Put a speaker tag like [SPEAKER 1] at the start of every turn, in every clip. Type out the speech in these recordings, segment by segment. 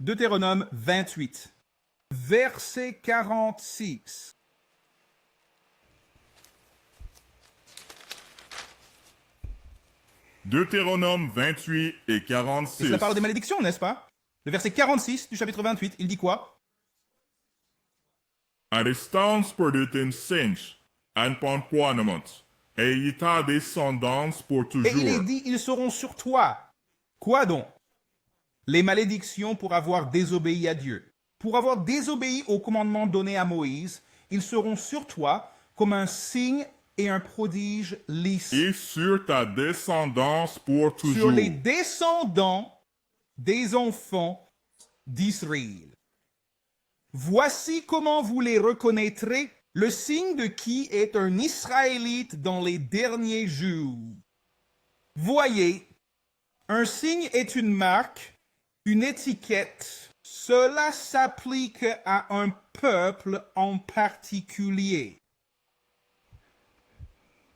[SPEAKER 1] Deutéronome 28, verset 46.
[SPEAKER 2] Deutéronome 28 et
[SPEAKER 1] Et
[SPEAKER 2] 46.
[SPEAKER 1] cela parle des malédictions, n'est-ce pas? Le verset 46 du chapitre 28, il dit quoi?
[SPEAKER 2] À distance pour de singe, and poinement, et y ta descendance pour
[SPEAKER 1] Et il est
[SPEAKER 2] toujours.
[SPEAKER 1] dit, ils seront sur toi. Quoi donc? Les malédictions pour avoir désobéi à Dieu. Pour avoir désobéi au commandement donné à Moïse, ils seront sur toi comme un signe et un prodige lisse.
[SPEAKER 2] Et sur ta descendance pour
[SPEAKER 1] Sur
[SPEAKER 2] toujours.
[SPEAKER 1] les descendants des enfants d'Israël. Voici comment vous les reconnaîtrez, le signe de qui est un Israélite dans les derniers jours. Voyez, un signe est une marque, une étiquette. Cela s'applique à un peuple en particulier.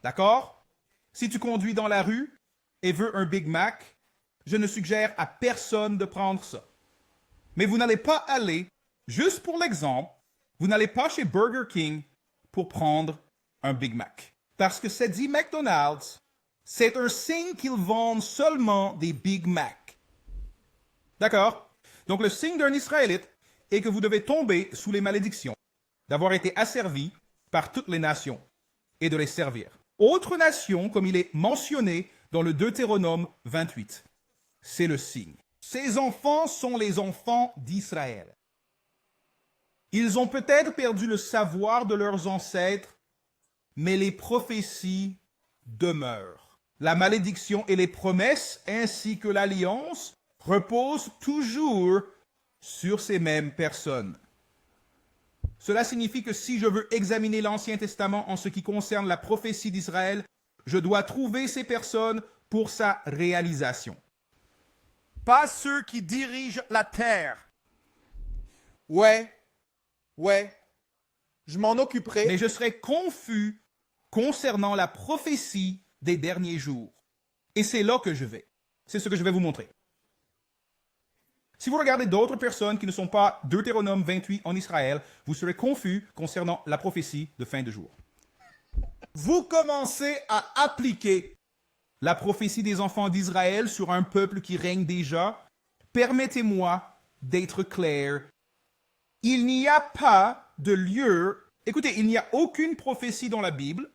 [SPEAKER 1] D'accord? Si tu conduis dans la rue et veux un Big Mac, je ne suggère à personne de prendre ça. Mais vous n'allez pas aller, juste pour l'exemple, vous n'allez pas chez Burger King pour prendre un Big Mac. Parce que c'est dit McDonald's, c'est un signe qu'ils vendent seulement des Big Mac. D'accord? Donc le signe d'un Israélite est que vous devez tomber sous les malédictions d'avoir été asservis par toutes les nations et de les servir. Autre nation, comme il est mentionné dans le Deutéronome 28, c'est le signe. Ces enfants sont les enfants d'Israël. Ils ont peut-être perdu le savoir de leurs ancêtres, mais les prophéties demeurent. La malédiction et les promesses, ainsi que l'alliance, reposent toujours sur ces mêmes personnes. Cela signifie que si je veux examiner l'Ancien Testament en ce qui concerne la prophétie d'Israël, je dois trouver ces personnes pour sa réalisation.
[SPEAKER 3] Pas ceux qui dirigent la terre. Ouais, je m'en occuperai.
[SPEAKER 1] Mais je serai confus concernant la prophétie des derniers jours. Et c'est là que je vais. C'est ce que je vais vous montrer. Si vous regardez d'autres personnes qui ne sont pas Deutéronome 28 en Israël, vous serez confus concernant la prophétie de fin de jour. Vous commencez à appliquer la prophétie des enfants d'Israël sur un peuple qui règne déjà. Permettez-moi d'être clair. Il n'y a pas de lieu, écoutez, il n'y a aucune prophétie dans la Bible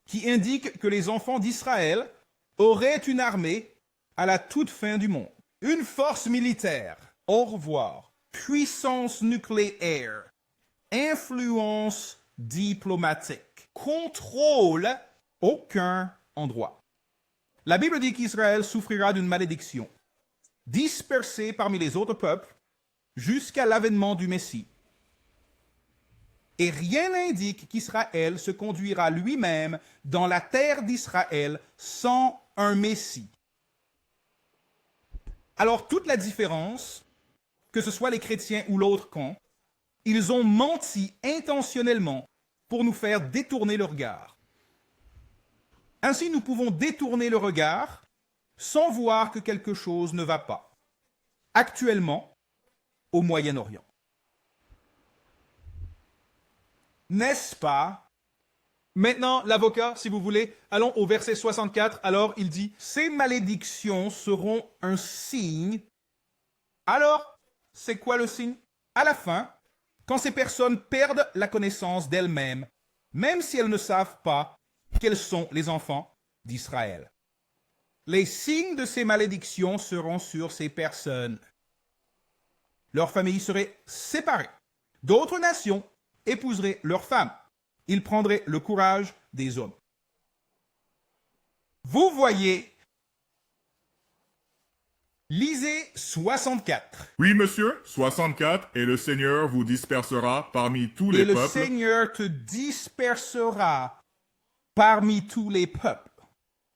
[SPEAKER 1] qui indique que les enfants d'Israël auraient une armée à la toute fin du monde. Une force militaire, au revoir, puissance nucléaire, influence diplomatique, contrôle aucun endroit. La Bible dit qu'Israël souffrira d'une malédiction, dispersé parmi les autres peuples jusqu'à l'avènement du Messie. Et rien n'indique qu'Israël se conduira lui-même dans la terre d'Israël sans un Messie. Alors toute la différence, que ce soit les chrétiens ou l'autre camp, ils ont menti intentionnellement pour nous faire détourner le regard. Ainsi, nous pouvons détourner le regard sans voir que quelque chose ne va pas. Actuellement, au Moyen-Orient. N'est-ce pas? Maintenant, l'avocat, si vous voulez, allons au verset 64. Alors, il dit, « Ces malédictions seront un signe. » Alors, c'est quoi le signe? À la fin, quand ces personnes perdent la connaissance d'elles-mêmes, même si elles ne savent pas quels sont les enfants d'Israël. Les signes de ces malédictions seront sur ces personnes. Leurs familles seraient séparées. D'autres nations épouseraient leurs femmes. Ils prendraient le courage des hommes. Vous voyez, lisez 64.
[SPEAKER 2] Oui, monsieur, 64, et le Seigneur vous dispersera parmi tous les
[SPEAKER 1] Et le
[SPEAKER 2] peuples.
[SPEAKER 1] Seigneur te dispersera parmi tous les peuples.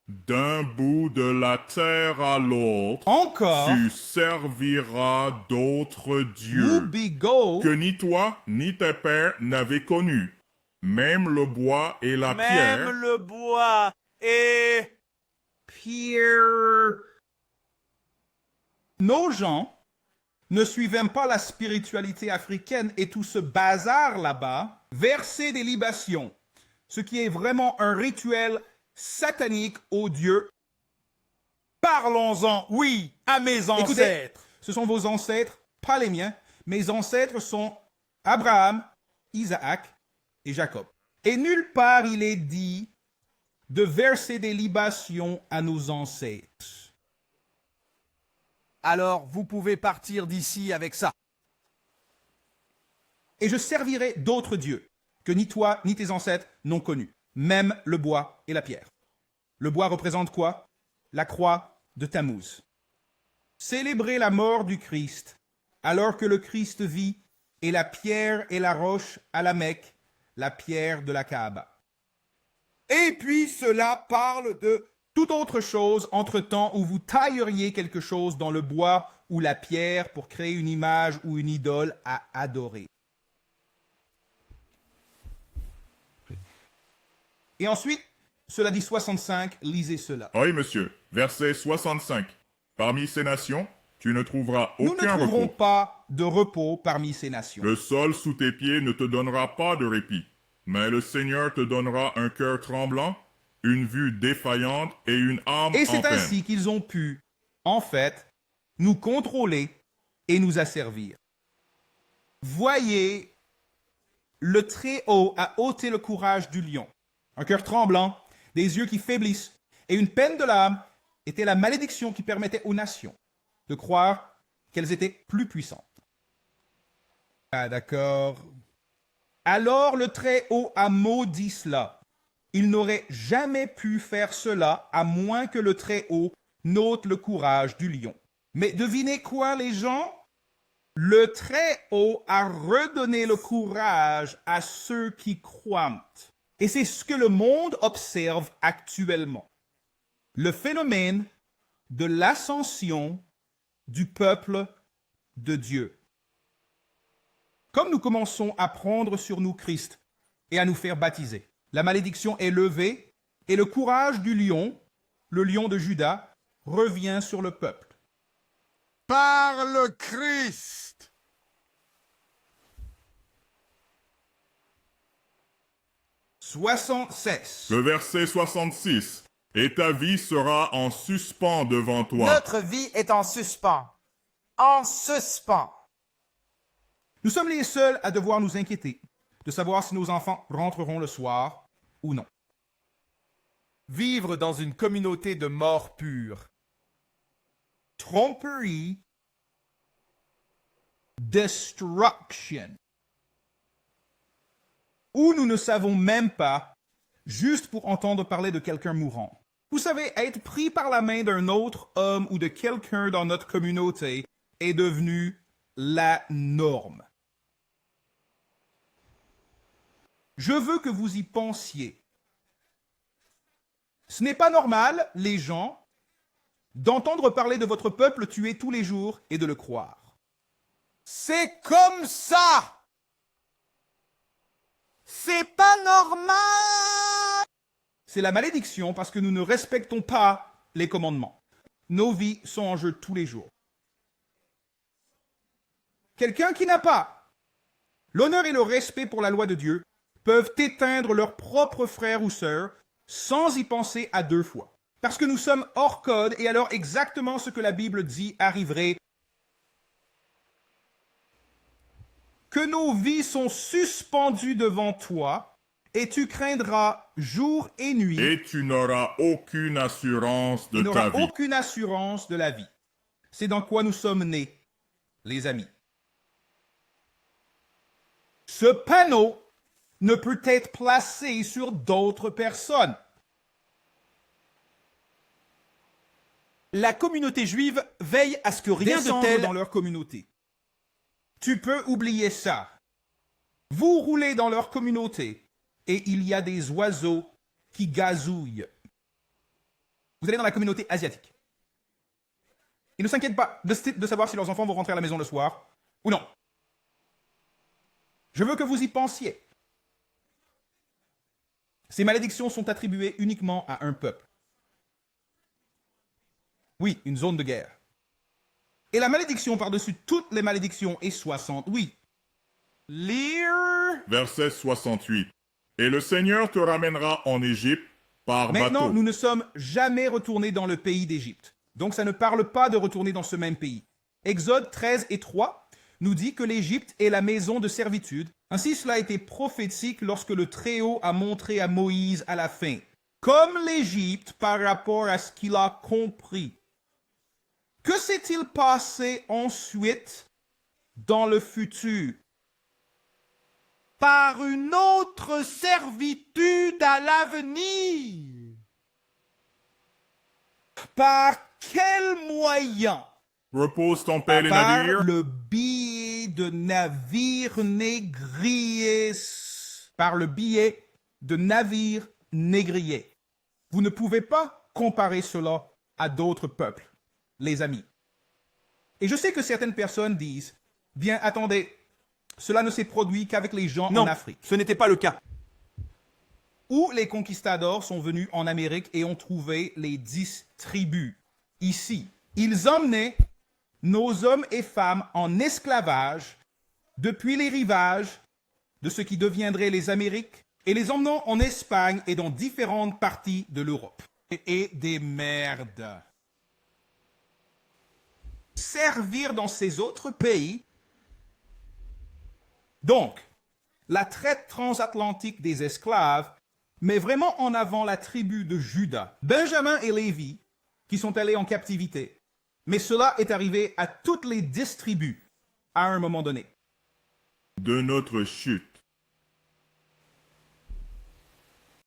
[SPEAKER 2] D'un bout de la terre à l'autre,
[SPEAKER 1] Encore,
[SPEAKER 2] tu serviras d'autres dieux
[SPEAKER 1] Ubigo,
[SPEAKER 2] que ni toi ni tes pères n'avaient connus. Même le bois et la
[SPEAKER 3] Même
[SPEAKER 2] pierre,
[SPEAKER 3] le bois et...
[SPEAKER 1] Pierre. Nos gens ne suivent pas la spiritualité africaine et tout ce bazar là-bas, verser des libations, ce qui est vraiment un rituel satanique aux dieux.
[SPEAKER 3] Parlons-en, oui, à mes
[SPEAKER 1] Écoutez,
[SPEAKER 3] ancêtres.
[SPEAKER 1] ce sont vos ancêtres, pas les miens. Mes ancêtres sont Abraham, Isaac et Jacob. Et nulle part il est dit de verser des libations à nos ancêtres.
[SPEAKER 3] Alors, vous pouvez partir d'ici avec ça.
[SPEAKER 1] Et je servirai d'autres dieux que ni toi ni tes ancêtres n'ont connus, même le bois et la pierre. Le bois représente quoi? La croix de Tammuz. Célébrer la mort du Christ alors que le Christ vit, et la pierre et la roche à la Mecque, la pierre de la Kaaba.
[SPEAKER 3] Et puis cela parle de...
[SPEAKER 1] Toute autre chose entre-temps où vous tailleriez quelque chose dans le bois ou la pierre pour créer une image ou une idole à adorer. Et ensuite, cela dit 65, lisez cela.
[SPEAKER 2] Oui, monsieur. Verset 65. Parmi ces nations, tu ne trouveras
[SPEAKER 1] Nous ne
[SPEAKER 2] aucun
[SPEAKER 1] trouverons
[SPEAKER 2] repos.
[SPEAKER 1] pas de repos parmi ces nations.
[SPEAKER 2] Le sol sous tes pieds ne te donnera pas de répit, mais le Seigneur te donnera un cœur tremblant, une vue défaillante et une âme
[SPEAKER 1] Et
[SPEAKER 2] en
[SPEAKER 1] c'est
[SPEAKER 2] peine.
[SPEAKER 1] ainsi qu'ils ont pu, en fait, nous contrôler et nous asservir. Voyez, le Très-Haut a ôté le courage du lion. Un cœur tremblant, des yeux qui faiblissent et une peine de l'âme était la malédiction qui permettait aux nations de croire qu'elles étaient plus puissantes. Ah, d'accord. Alors le Très-Haut a maudit cela. Il n'aurait jamais pu faire cela à moins que le Très-Haut n'ôte le courage du lion. Mais devinez quoi, les gens? Le Très-Haut a redonné le courage à ceux qui croient. Et c'est ce que le monde observe actuellement. Le phénomène de l'ascension du peuple de Dieu. Comme nous commençons à prendre sur nous Christ et à nous faire baptiser, la malédiction est levée et le courage du lion, le lion de Juda, revient sur le peuple.
[SPEAKER 3] Par le Christ.
[SPEAKER 2] Le
[SPEAKER 1] 76.
[SPEAKER 2] verset 66. Et ta vie sera en suspens devant toi.
[SPEAKER 4] Notre vie est en suspens. En suspens.
[SPEAKER 1] Nous sommes les seuls à devoir nous inquiéter de savoir si nos enfants rentreront le soir ou non.
[SPEAKER 3] Vivre dans une communauté de mort pure.
[SPEAKER 1] Tromperie, destruction. Ou nous ne savons même pas, juste pour entendre parler de quelqu'un mourant. Vous savez, être pris par la main d'un autre homme ou de quelqu'un dans notre communauté est devenu la norme. Je veux que vous y pensiez. Ce n'est pas normal, les gens, d'entendre parler de votre peuple tué tous les jours et de le croire.
[SPEAKER 3] C'est comme ça.
[SPEAKER 4] C'est pas normal.
[SPEAKER 1] C'est la malédiction parce que nous ne respectons pas les commandements. Nos vies sont en jeu tous les jours. Quelqu'un qui n'a pas l'honneur et le respect pour la loi de Dieu peuvent éteindre leurs propres frères ou sœurs sans y penser à deux fois. Parce que nous sommes hors code et alors exactement ce que la Bible dit arriverait. Que nos vies sont suspendues devant toi et tu craindras jour et nuit.
[SPEAKER 2] Et tu n'auras aucune assurance de
[SPEAKER 1] Tu
[SPEAKER 2] ta
[SPEAKER 1] n'auras
[SPEAKER 2] vie.
[SPEAKER 1] aucune assurance de la vie. C'est dans quoi nous sommes nés, les amis. Ce panneau ne peut être placé sur d'autres personnes.
[SPEAKER 3] La communauté juive veille à ce que rien de
[SPEAKER 1] Descendre
[SPEAKER 3] tel...
[SPEAKER 1] dans leur communauté. Tu peux oublier ça. Vous roulez dans leur communauté et il y a des oiseaux qui gazouillent. Vous allez dans la communauté asiatique. Ils ne s'inquiètent pas de savoir si leurs enfants vont rentrer à la maison le soir ou non. Je veux que vous y pensiez. Ces malédictions sont attribuées uniquement à un peuple. Oui, une zone de guerre. Et la malédiction par-dessus toutes les malédictions est 68.
[SPEAKER 3] Lire.
[SPEAKER 2] Verset 68. Et le Seigneur te ramènera en Égypte par
[SPEAKER 1] Maintenant,
[SPEAKER 2] bateau.
[SPEAKER 1] nous ne sommes jamais retournés dans le pays d'Égypte. Donc ça ne parle pas de retourner dans ce même pays. Exode 13 et 3 nous dit que l'Égypte est la maison de servitude. Ainsi, cela a été prophétique lorsque le Très-Haut a montré à Moïse à la fin. Comme l'Égypte par rapport à ce qu'il a compris. Que s'est-il passé ensuite dans le futur?
[SPEAKER 3] Par une autre servitude à l'avenir.
[SPEAKER 1] Par quel moyen?
[SPEAKER 2] Repose ton père les
[SPEAKER 1] Par
[SPEAKER 2] navires.
[SPEAKER 1] le billet de navire négrier. Par le billet de navire négrier. Vous ne pouvez pas comparer cela à d'autres peuples, les amis. Et je sais que certaines personnes disent, bien attendez, cela ne s'est produit qu'avec les gens
[SPEAKER 3] Non,
[SPEAKER 1] en Afrique.
[SPEAKER 3] ce n'était pas le cas.
[SPEAKER 1] Où les conquistadors sont venus en Amérique et ont trouvé les 10 tribus. Ici, ils emmenaient nos hommes et femmes en esclavage depuis les rivages de ce qui deviendrait les Amériques et les emmenant en Espagne et dans différentes parties de l'Europe. Et des merdes. Servir dans ces autres pays. Donc, la traite transatlantique des esclaves met vraiment en avant la tribu de Juda, Benjamin et Lévi, qui sont allés en captivité. Mais cela est arrivé à toutes les 10 tribus à un moment donné.
[SPEAKER 2] De notre chute.